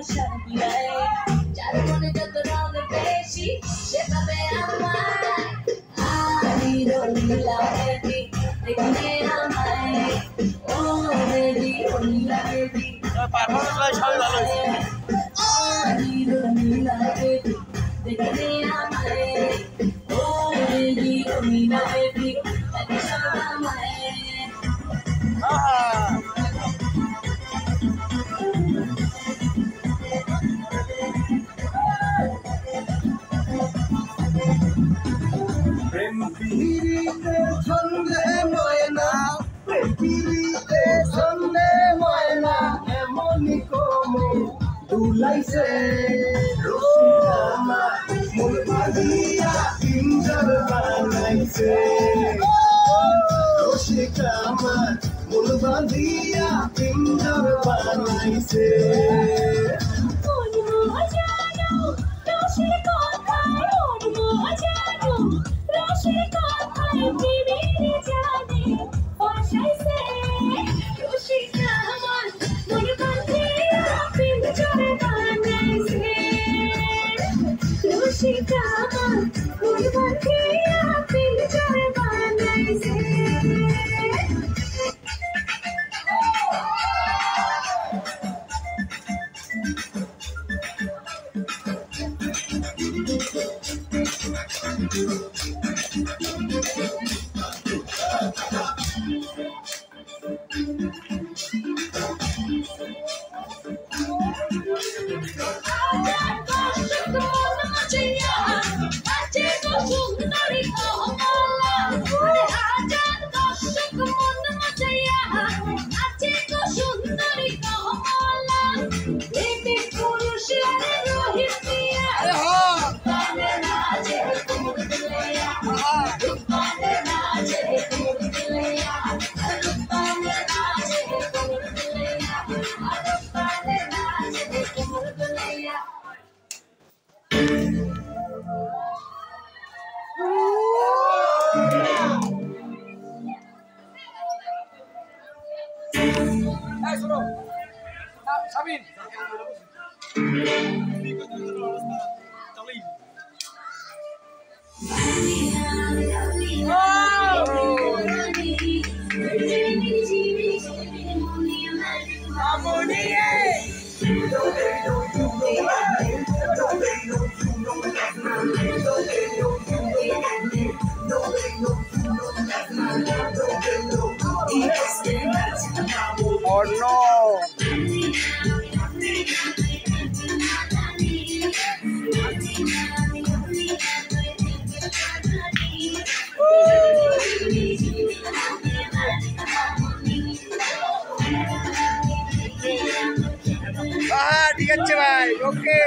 ভালোবাসা বিলাই যার মনে যত রঙ বেশি সেভাবে আমার আমিরো নীলা বেবি দেখলে আমায় ও বেবি ও নীলা বেবি পারফরম্যান্স সবাই ভালো হয়েছে আমিরো নীলা বেবি দেখলে আমায় ও বেবি ও নীলা বেবি দেখলে আমায় প্রেম পিরিতে ছন্দে ময়না প্রেম পিরিতে ছন্দে ময়না এমনই কমে দুলাইছে রসিকামা মন বাঁধিয়া পিঞ্জর বানাইছে রসিকামা মন বাঁধিয়া পিঞ্জর বানাইছে সাবিন Oh no! ঠিক আছে ভাই ওকে